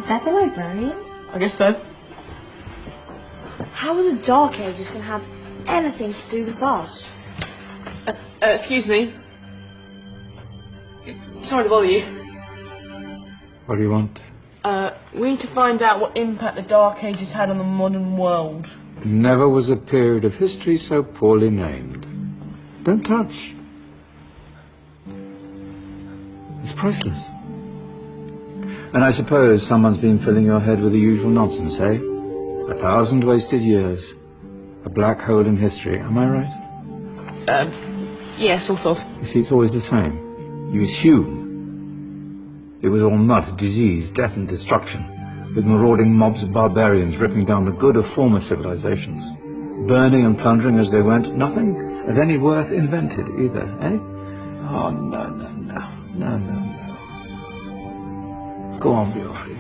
that the librarian? I guess so. How are the Dark Ages going to have anything to do with us? Excuse me. Sorry to bother you. What do you want? We need to find out what impact the Dark Ages had on the modern world. Never was a period of history so poorly named. Don't touch. It's priceless. And I suppose someone's been filling your head with the usual nonsense, eh? 1,000 wasted years. A black hole in history, am I right? Yeah, sort of. You see, it's always the same. You assume it was all mud, disease, death and destruction, with marauding mobs of barbarians ripping down the good of former civilizations, burning and plundering as they went. Nothing of any worth invented either, eh? Oh, no. Go on, Beofrey.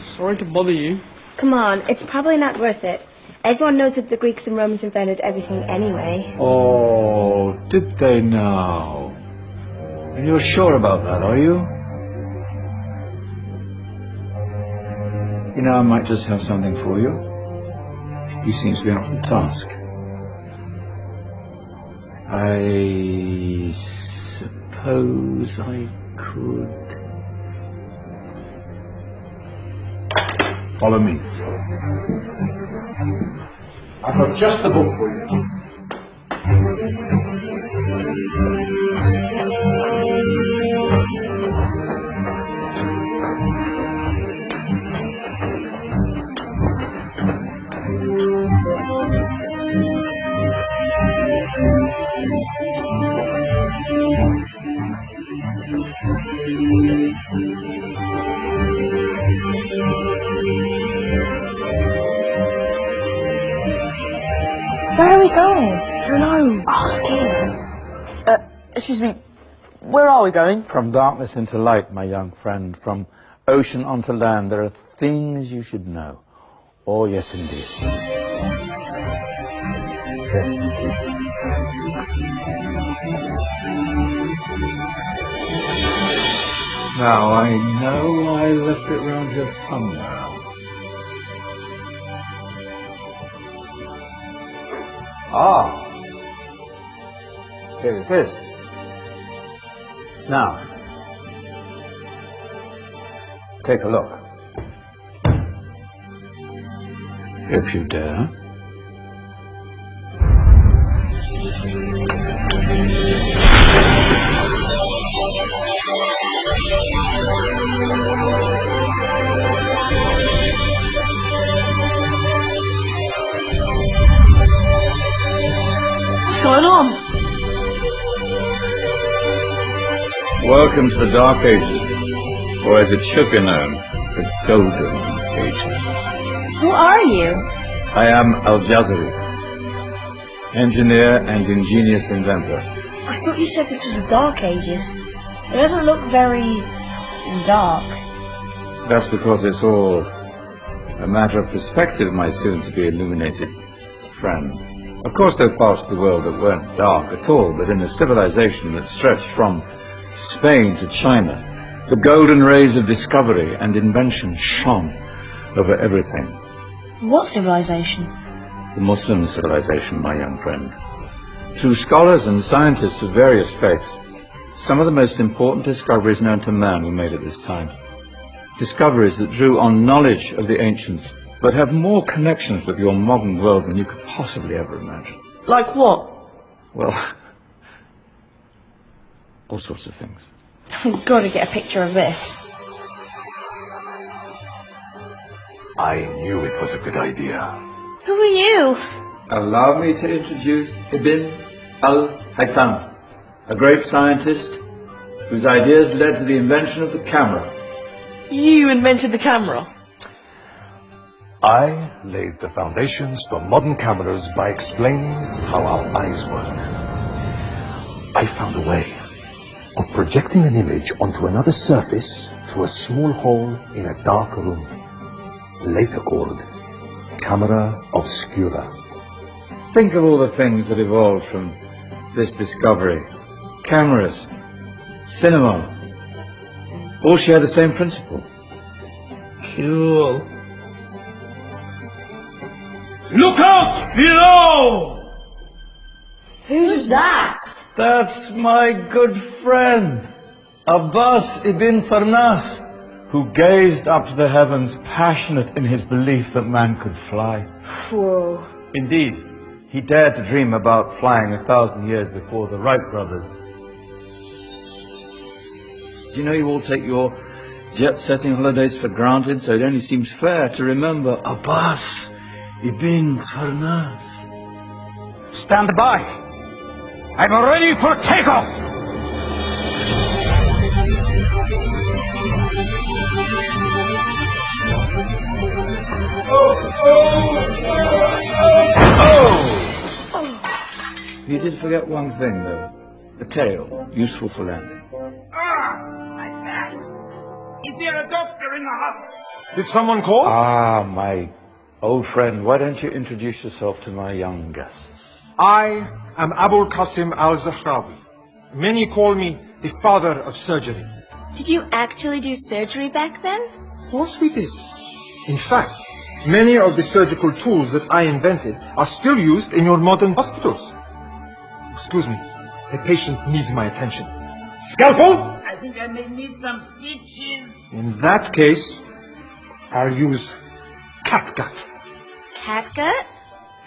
Sorry to bother you. Come on, it's probably not worth it. Everyone knows that the Greeks and Romans invented everything anyway. Oh, did they now? And you're sure about that, are you? You know, I might just have something for you. He seems to be up for the task. I suppose I could... Follow me. I've got just the book for you. Where are we going? I don't know. Ask him. Excuse me. Where are we going? From darkness into light, my young friend. From ocean onto land. There are things you should know. Oh, yes, indeed. Yes, indeed. Now, I know I left it round here somewhere. Ah, here it is. Now, take a look. If you dare. What's going on? Welcome to the Dark Ages, or as it should be known, the Golden Ages. Who are you? I am Al-Jazari, engineer and ingenious inventor. I thought you said this was the Dark Ages. It doesn't look very... dark. That's because it's all a matter of perspective, my soon-to-be illuminated friend. Of course, there are parts of the world that weren't dark at all, but in a civilization that stretched from Spain to China, the golden rays of discovery and invention shone over everything. What civilization? The Muslim civilization, my young friend. Through scholars and scientists of various faiths, some of the most important discoveries known to man were made at this time. Discoveries that drew on knowledge of the ancients, but have more connections with your modern world than you could possibly ever imagine. Like what? Well, all sorts of things. I've got to get a picture of this. I knew it was a good idea. Who are you? Allow me to introduce Ibn al-Haytham, a great scientist whose ideas led to the invention of the camera. You invented the camera? I laid the foundations for modern cameras by explaining how our eyes work. I found a way of projecting an image onto another surface through a small hole in a dark room, later called camera obscura. Think of all the things that evolved from this discovery. Cameras, cinema, all share the same principle. Cool. Look out below! Who's that? That's my good friend, Abbas ibn Farnas, who gazed up to the heavens, passionate in his belief that man could fly. Whoa. Indeed, he dared to dream about flying 1,000 years before the Wright brothers. Do you know you all take your jet-setting holidays for granted, so it only seems fair to remember Abbas ibn Farnas. Stand by. I'm ready for takeoff. You did forget one thing, though. The tail, useful for landing. My back. Is there a doctor in the house? Did someone call? Ah, my old friend, why don't you introduce yourself to my young guests? I am Abul Qasim al-Zahrawi. Many call me the father of surgery. Did you actually do surgery back then? Of course we did. In fact, many of the surgical tools that I invented are still used in your modern hospitals. Excuse me, a patient needs my attention. Scalpel? I think I may need some stitches. In that case, I'll use catgut Catgut?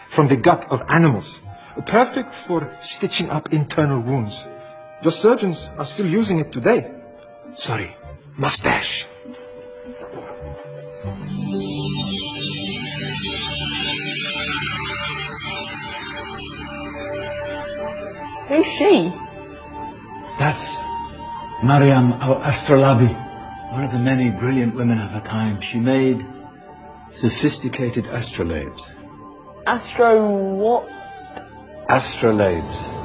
from the gut of animals. Perfect for stitching up internal wounds. The surgeons are still using it today. Sorry, mustache. Who's she? That's Maryam al-Astrolabi, one of the many brilliant women of her time. She made sophisticated astrolabes. Astro what? Astrolabes.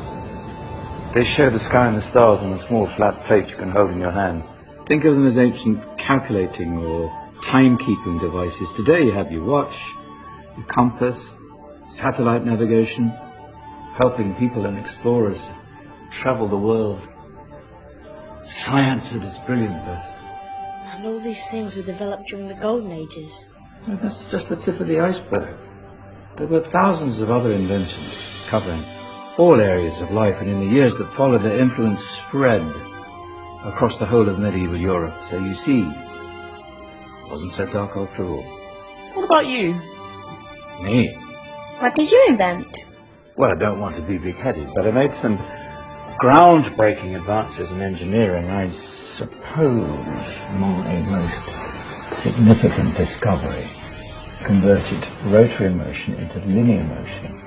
They show the sky and the stars on a small flat plate you can hold in your hand. Think of them as ancient calculating or timekeeping devices. Today you have your watch, your compass, satellite navigation, helping people and explorers travel the world. Science at its brilliant best. And all these things were developed during the Golden Ages. Well, that's just the tip of the iceberg. There were thousands of other inventions covering all areas of life, and in the years that followed, their influence spread across the whole of medieval Europe. So you see, it wasn't so dark after all. What about you? Me? What did you invent? Well, I don't want to be big-headed, but I made some groundbreaking advances in engineering. I suppose my most significant discovery converted rotary motion into linear motion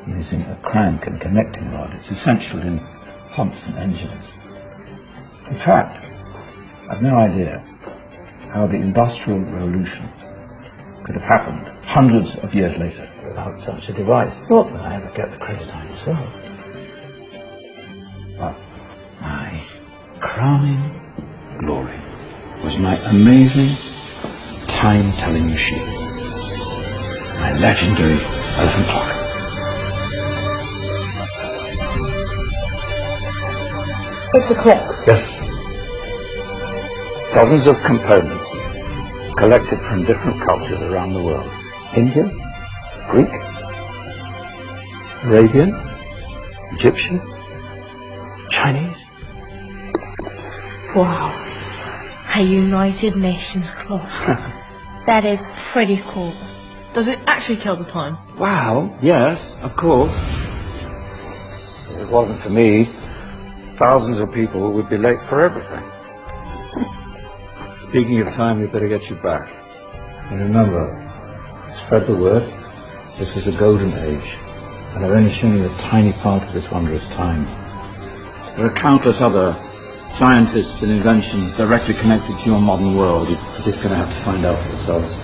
using a crank and connecting rod. It's essential in pumps and engines. In fact, I've no idea how the Industrial Revolution could have happened hundreds of years later without such a device. Not that I ever get the credit I deserve. But my crowning glory was my amazing time-telling machine. My legendary elephant clock. It's a clock. Yes. Dozens of components collected from different cultures around the world. India, Greek, Arabian, Egyptian, Chinese. Wow. A United Nations clock. That is pretty cool. Does it actually kill the time? Wow, yes, of course. If it wasn't for me, thousands of people would be late for everything. Speaking of time, we better get you back. And remember, spread the word. This was a golden age, and I've only shown you a tiny part of this wondrous time. There are countless other scientists and inventions directly connected to your modern world. You're just going to have to find out for yourselves.